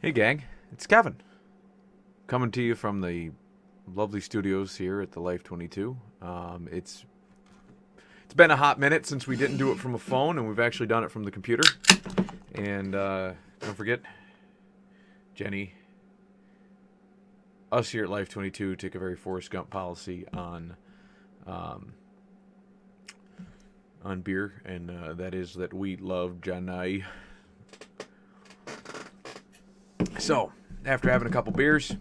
Hey gang, it's Kevin, coming to you from the lovely studios here at the Life22. It's been a hot minute since we didn't do it from a phone, and we've actually done it from the computer. And don't forget, Jenny, us here at Life22 take a very Forrest Gump policy on beer, and that is that we love Jenny. So, after having a couple beers,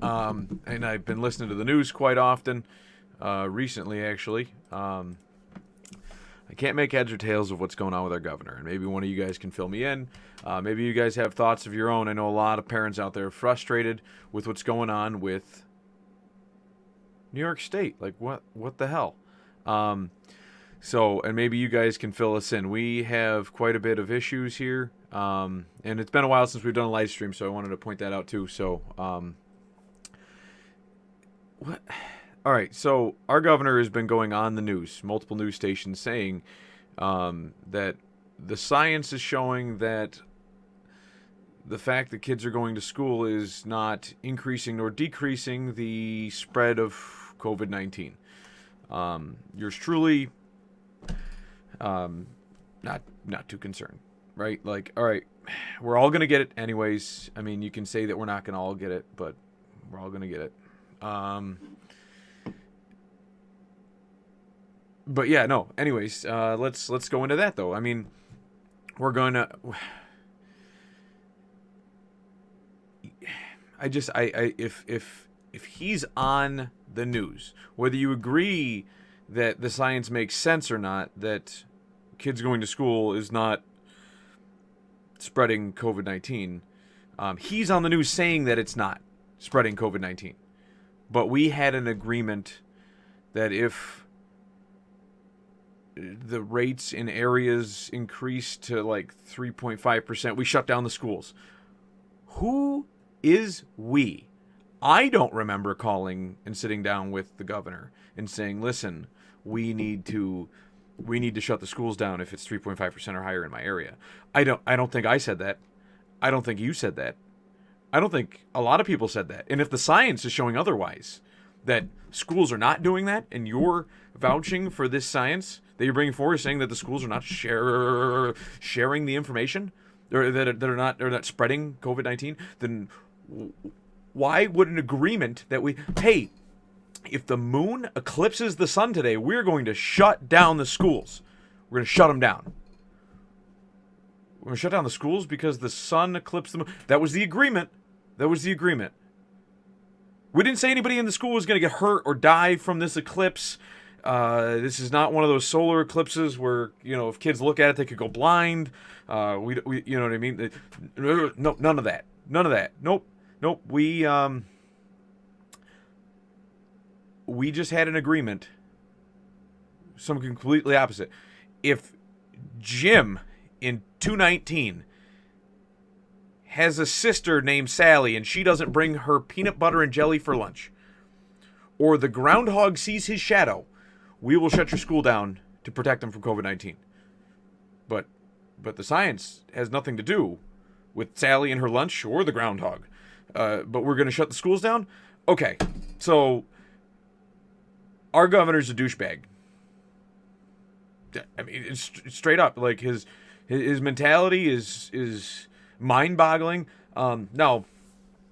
and I've been listening to the news quite often, recently actually, I can't make heads or tails of what's going on with our governor, and maybe one of you guys can fill me in. Maybe you guys have thoughts of your own. I know a lot of parents out there are frustrated with what's going on with New York State. Like, what the hell? So, and maybe you guys can fill us in. We have quite a bit of issues here. And it's been a while since we've done a live stream, so I wanted to point that out too. So, what? All right. So our governor has been going on the news, multiple news stations, saying that the science is showing that the fact that kids are going to school is not increasing nor decreasing the spread of COVID-19. Yours truly, not too concerned. Right? Like, all right, we're all going to get it anyways. I mean, you can say that we're not going to all get it, but we're all going to get it. But yeah, no. Anyways, let's go into that though. I mean, we're going to if he's on the news, whether you agree that the science makes sense or not, that kids going to school is not spreading COVID-19. He's on the news saying that it's not spreading COVID-19. But we had an agreement that if the rates in areas increased to like 3.5%, we shut down the schools. Who is we? I don't remember calling and sitting down with the governor and saying, listen, we need to shut the schools down if it's 3.5% or higher in my area. I don't think I said that. I don't think you said that. I don't think a lot of people said that. And if the science is showing otherwise, that schools are not doing that, and you're vouching for this science that you're bringing forward, saying that the schools are not sharing the information, or that they're not spreading COVID-19, then why would an agreement that hey, if the moon eclipses the sun today, we're going to shut down the schools. We're going to shut them down. We're going to shut down the schools because the sun eclipsed the moon. That was the agreement. That was the agreement. We didn't say anybody in the school was going to get hurt or die from this eclipse. This is not one of those solar eclipses where, if kids look at it, they could go blind. We you know what I mean? No, none of that. None of that. Nope. We just had an agreement, something completely opposite. If Jim in 219 has a sister named Sally and she doesn't bring her peanut butter and jelly for lunch, or the groundhog sees his shadow, we will shut your school down to protect them from COVID-19. But the science has nothing to do with Sally and her lunch or the groundhog. But we're going to shut the schools down? Okay, so our governor's a douchebag. I mean, it's straight up. Like, his mentality is mind-boggling. Now,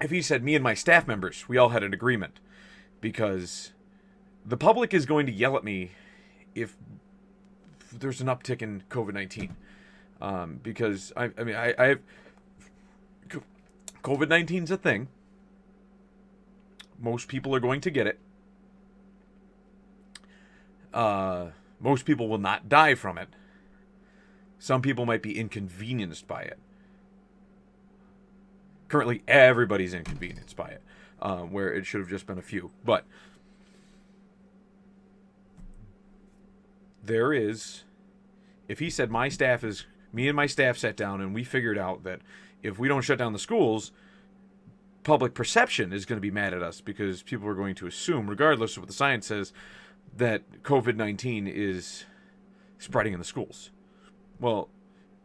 if he said me and my staff members, we all had an agreement, because the public is going to yell at me if there's an uptick in COVID-19. Because I have COVID-19's a thing. Most people are going to get it. Most people will not die from it. Some people might be inconvenienced by it. Currently, everybody's inconvenienced by it, where it should have just been a few. But there is if he said me and my staff sat down and we figured out that if we don't shut down the schools, public perception is going to be mad at us because people are going to assume, regardless of what the science says, that COVID-19 is spreading in the schools. Well,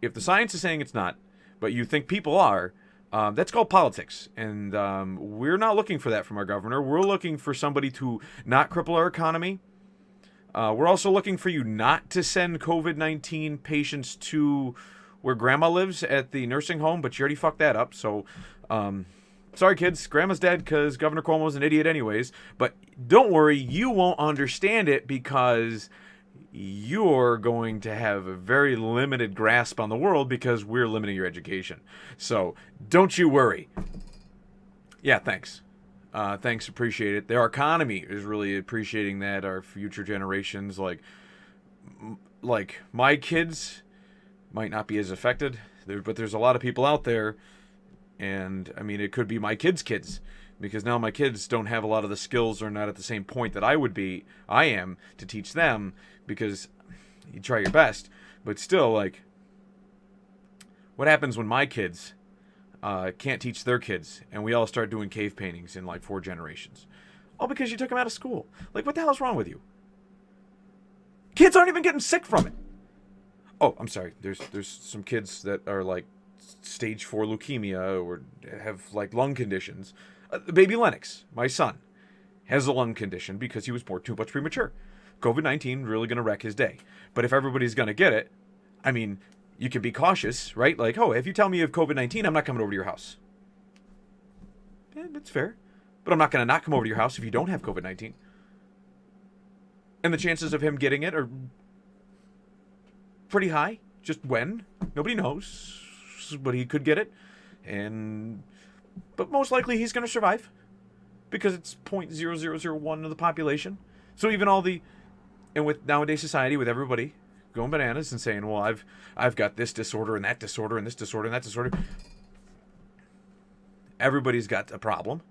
if the science is saying it's not, but you think people are, that's called politics. And we're not looking for that from our governor. We're looking for somebody to not cripple our economy. We're also looking for you not to send COVID-19 patients to where grandma lives at the nursing home, but you already fucked that up. So, sorry, kids. Grandma's dead because Governor Cuomo's an idiot anyways. But don't worry, you won't understand it because you're going to have a very limited grasp on the world because we're limiting your education. So don't you worry. Yeah, thanks. Thanks, appreciate it. Their economy is really appreciating that. Our future generations, like my kids, might not be as affected, but there's a lot of people out there, and I mean, it could be my kids' kids, because now my kids don't have a lot of the skills or not at the same point that I am to teach them, because you try your best, but still, like, what happens when my kids can't teach their kids, and we all start doing cave paintings in like 4 generations? All because you took them out of school. Like, what the hell's wrong with you? Kids aren't even getting sick from it. Oh, I'm sorry. There's some kids that are like stage 4 leukemia or have like lung conditions. Baby Lennox, my son, has a lung condition because he was born too much premature. COVID-19 really going to wreck his day. But if everybody's going to get it, I mean, you can be cautious, right? Like, oh, if you tell me you have COVID-19, I'm not coming over to your house. Yeah, that's fair. But I'm not going to not come over to your house if you don't have COVID-19. And the chances of him getting it are pretty high. Just when? Nobody knows. But he could get it. But most likely he's going to survive. Because it's 0.0001 of the population. So even and with nowadays society, with everybody going bananas and saying, well, I've got this disorder and that disorder and this disorder and that disorder. Everybody's got a problem.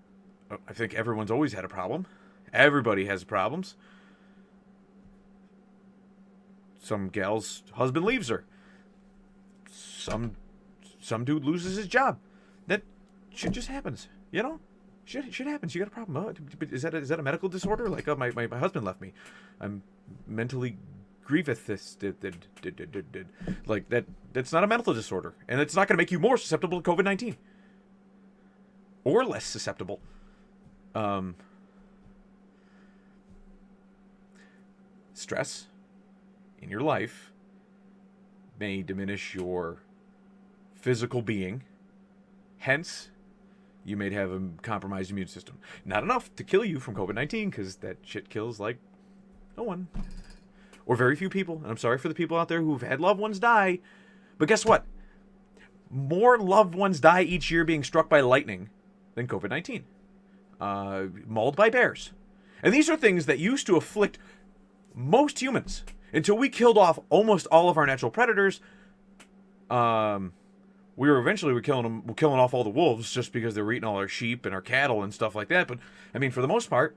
I think everyone's always had a problem. Everybody has problems. Some gal's husband leaves her. Some dude loses his job. That shit just happens, you know? Shit happens. You got a problem. Oh, is that a medical disorder? Like, oh, my husband left me. I'm mentally grieveth this. Like, that's not a mental disorder. And it's not going to make you more susceptible to COVID-19. Or less susceptible. Stress in your life may diminish your physical being. Hence, you may have a compromised immune system. Not enough to kill you from COVID-19, because that shit kills, like, no one. Or very few people. And I'm sorry for the people out there who've had loved ones die. But guess what? More loved ones die each year being struck by lightning than COVID-19. Mauled by bears. And these are things that used to afflict most humans. Until we killed off almost all of our natural predators, we were killing off all the wolves just because they were eating all our sheep and our cattle and stuff like that. But, I mean, for the most part,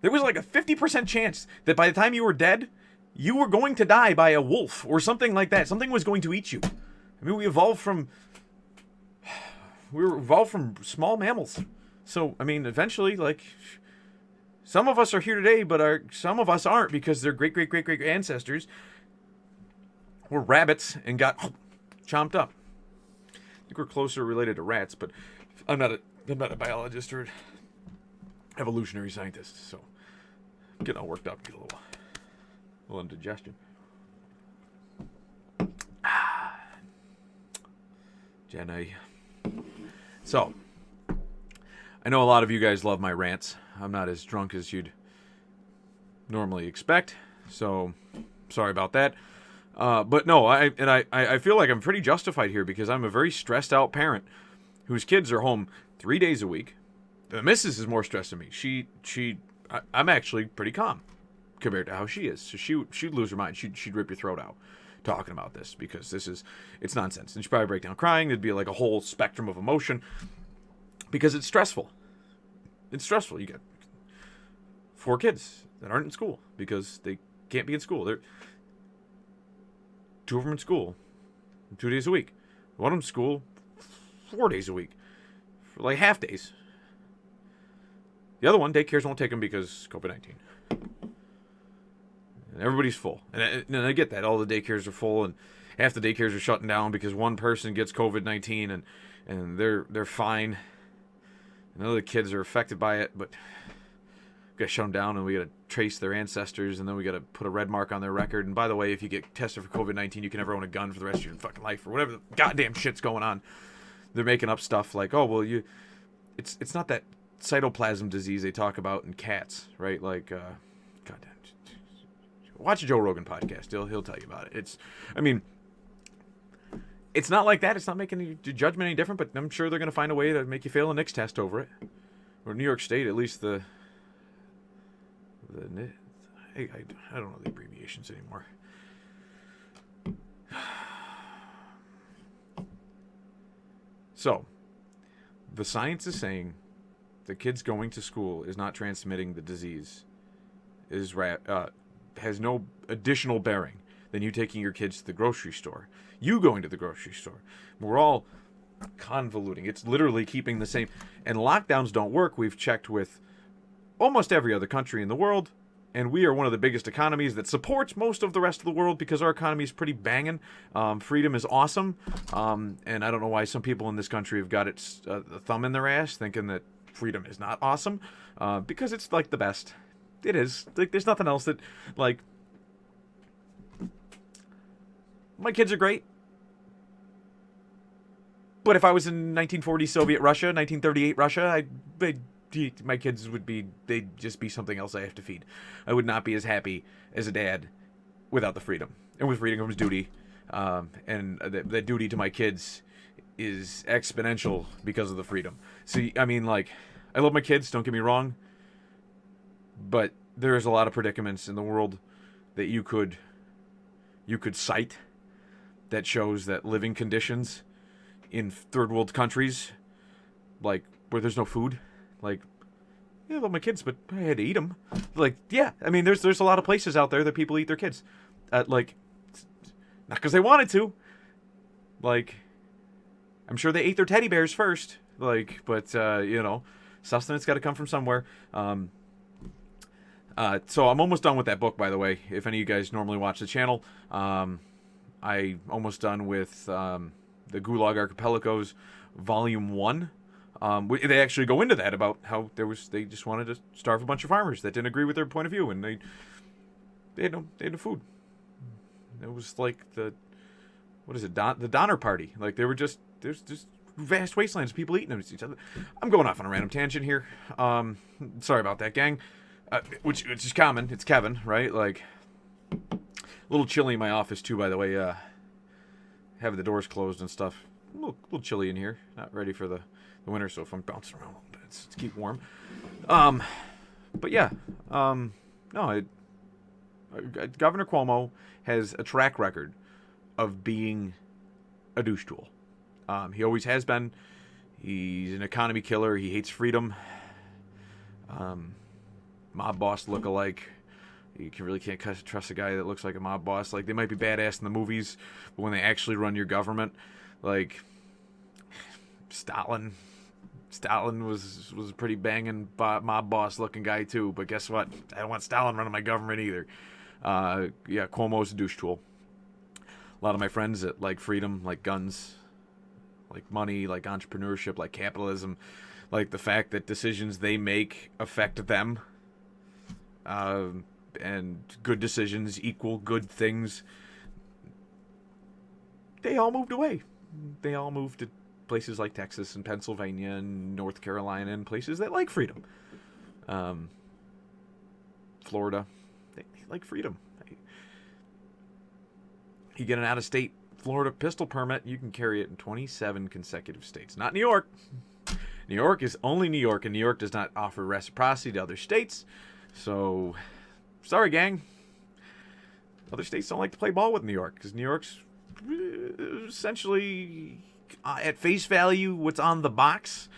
there was like a 50% chance that by the time you were dead, you were going to die by a wolf or something like that. Something was going to eat you. I mean, we evolved from small mammals. So, I mean, eventually, like, some of us are here today, but some of us aren't, because their great ancestors were rabbits and got chomped up. I think we're closer related to rats, but I'm not a biologist or evolutionary scientist, so I'm getting all worked up, get a little indigestion. Jenny. So, I know a lot of you guys love my rants. I'm not as drunk as you'd normally expect, so sorry about that. But no, I feel like I'm pretty justified here, because I'm a very stressed out parent whose kids are home 3 days a week. The missus is more stressed than me. I'm actually pretty calm compared to how she is. So she'd lose her mind. She'd rip your throat out talking about this, because it's nonsense. And she'd probably break down crying. There'd be like a whole spectrum of emotion, because it's stressful. It's stressful. You got 4 kids that aren't in school because they can't be in school. 2 of them in school 2 days a week. One of them in school 4 days a week. For like half days. The other one, daycares won't take them because COVID-19. And everybody's full. And I get that. All the daycares are full, and half the daycares are shutting down because one person gets COVID-19 and they're fine. And other kids are affected by it, but we got to shut them down, and we got to trace their ancestors, and then we got to put a red mark on their record. And by the way, if you get tested for COVID-19, you can never own a gun for the rest of your fucking life, or whatever the goddamn shit's going on. They're making up stuff like, oh, well, it's not that cytoplasm disease they talk about in cats, right? Like, goddamn, watch a Joe Rogan podcast. He'll tell you about it. It's not like that. It's not making your judgment any different, but I'm sure they're going to find a way to make you fail a NICS test over it. Or New York State, at least I don't know the abbreviations anymore. So, the science is saying the kids going to school is not transmitting the disease, has no additional bearing than you taking your kids to the grocery store. You going to the grocery store. We're all convoluting. It's literally keeping the same. And lockdowns don't work. We've checked with almost every other country in the world, and we are one of the biggest economies that supports most of the rest of the world because our economy is pretty banging. Freedom is awesome, and I don't know why some people in this country have got its thumb in their ass thinking that freedom is not awesome, because it's like the best. It is. Like, there's nothing else that, like, my kids are great. But if I was in 1940 Soviet Russia, 1938 Russia, my kids they'd just be something else I have to feed. I would not be as happy as a dad without the freedom. And with freedom comes duty. And that duty to my kids is exponential because of the freedom. See, I mean, like, I love my kids, don't get me wrong. But there's a lot of predicaments in the world that you could cite that shows that living conditions in third world countries, like, where there's no food, like, yeah, I love my kids, but I had to eat them. Like, yeah, I mean, there's a lot of places out there that people eat their kids. Like, not because they wanted to. Like, I'm sure they ate their teddy bears first. Like, but, sustenance got to come from somewhere. So I'm almost done with that book, by the way. If any of you guys normally watch the channel, I'm almost done with the Gulag Archipelagos Volume 1. They actually go into that about how they just wanted to starve a bunch of farmers that didn't agree with their point of view, and they had no food. It was like the Donner Party. Like, there's just vast wastelands of people eating them to each other. I'm going off on a random tangent here. Sorry about that, gang. Which is common. It's Kevin, right? Like, a little chilly in my office too, by the way. Having the doors closed and stuff. A little chilly in here. Not ready for the winter, so if I'm bouncing around a little bit, it's keep warm. But yeah, Governor Cuomo has a track record of being a douche tool. He always has been. He's an economy killer. He hates freedom. Mob boss lookalike. You really can't trust a guy that looks like a mob boss. Like, they might be badass in the movies, but when they actually run your government, like, Stalin was a pretty banging mob boss looking guy too. But guess what? I don't want Stalin running my government either. Yeah, Cuomo's a douche tool. A lot of my friends that like freedom, like guns, like money, like entrepreneurship, like capitalism, like the fact that decisions they make affect them. And good decisions equal good things. They all moved away. They all moved to places like Texas and Pennsylvania and North Carolina and places that like freedom. Florida, they like freedom. You get an out-of-state Florida pistol permit, you can carry it in 27 consecutive states. Not New York. New York is only New York, and New York does not offer reciprocity to other states. So, sorry, gang. Other states don't like to play ball with New York because New York's essentially, at face value, what's on the box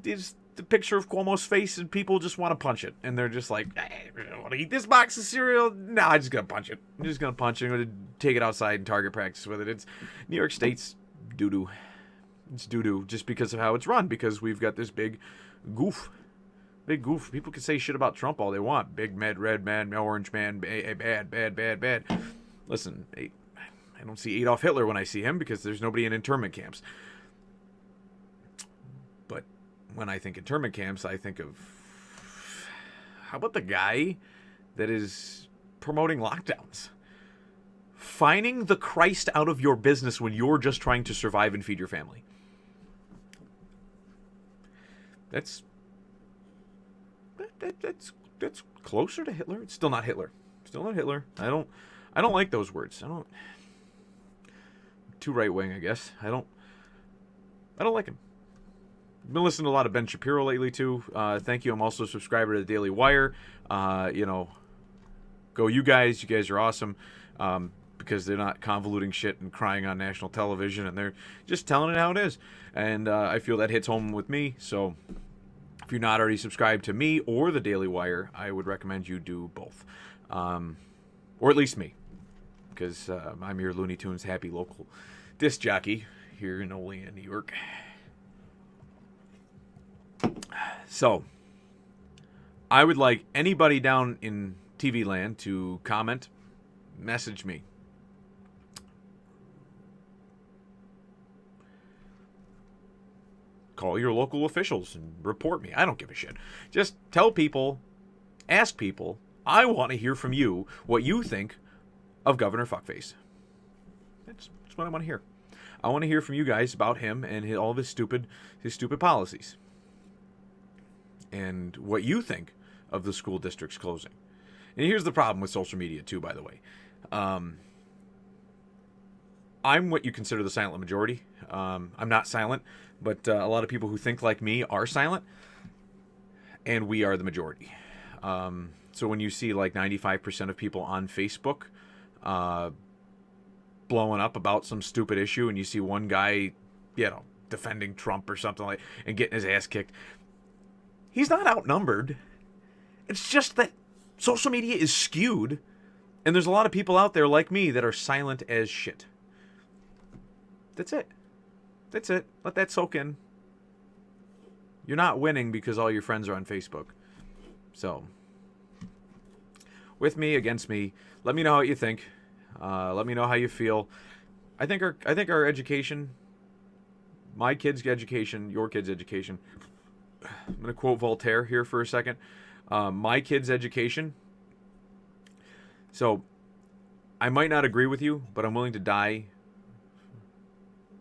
is the picture of Cuomo's face, and people just want to punch it. And they're just like, hey, I want to eat this box of cereal. No, I'm just going to punch it. I'm just going to punch it. I'm going to take it outside and target practice with it. It's New York State's doo-doo. It's doo-doo just because of how it's run, because we've got this big goof. Big goof. People can say shit about Trump all they want. Big med, red man, orange man, bad. Listen, I don't see Adolf Hitler when I see him because there's nobody in internment camps. But when I think internment camps, I think of, how about the guy that is promoting lockdowns? Fining the Christ out of your business when you're just trying to survive and feed your family. That's closer to Hitler. It's still not Hitler. Still not Hitler. I don't like those words. Too right wing, I guess. I don't like him. I've been listening to a lot of Ben Shapiro lately too. Thank you. I'm also a subscriber to the Daily Wire. Go you guys. You guys are awesome. Because they're not convoluting shit and crying on national television, and they're just telling it how it is. And I feel that hits home with me. So if you're not already subscribed to me or the Daily Wire, I would recommend you do both. Or at least me. Because I'm your Looney Tunes happy local disc jockey here in Olean, New York. So, I would like anybody down in TV land to comment, message me. Call your local officials and report me. I don't give a shit. Just tell people, ask people, I want to hear from you what you think of Governor Fuckface. That's what I want to hear. I want to hear from you guys about him and all of his stupid policies. And what you think of the school districts closing. And here's the problem with social media too, by the way. I'm what you consider the silent majority. I'm not silent, but a lot of people who think like me are silent, and we are the majority. So when you see like 95% of people on Facebook blowing up about some stupid issue, and you see one guy, defending Trump or something like, and getting his ass kicked, he's not outnumbered. It's just that social media is skewed, and there's a lot of people out there like me that are silent as shit. That's it. Let that soak in. You're not winning because all your friends are on Facebook. So, with me, against me, let me know what you think. Let me know how you feel. I think our education, my kids' education, your kids' education. I'm going to quote Voltaire here for a second. My kids' education. So, I might not agree with you, but I'm willing to die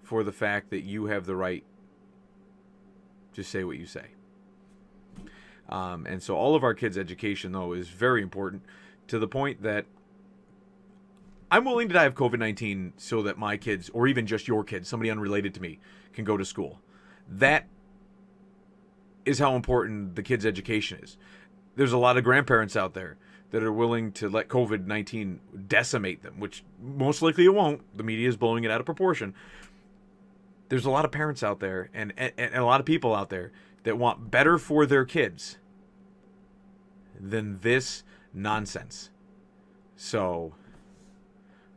for the fact that you have the right to say what you say. And so all of our kids' education, though, is very important, to the point that I'm willing to die of COVID-19 so that my kids, or even just your kids, somebody unrelated to me, can go to school. That is how important the kids' education is. There's a lot of grandparents out there that are willing to let COVID-19 decimate them, which most likely it won't. The media is blowing it out of proportion. There's a lot of parents out there and a lot of people out there that want better for their kids than this nonsense. So,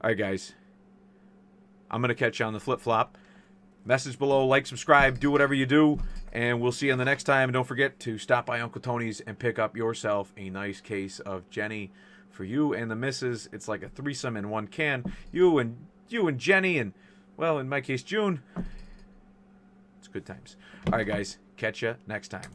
all right, guys. I'm going to catch you on the flip-flop. Message below, like, subscribe, do whatever you do, and we'll see you on the next time. And don't forget to stop by Uncle Tony's and pick up yourself a nice case of Jenny for you and the missus. It's like a threesome in one can. You and Jenny and, well, in my case, June. It's good times. All right, guys. Catch you next time.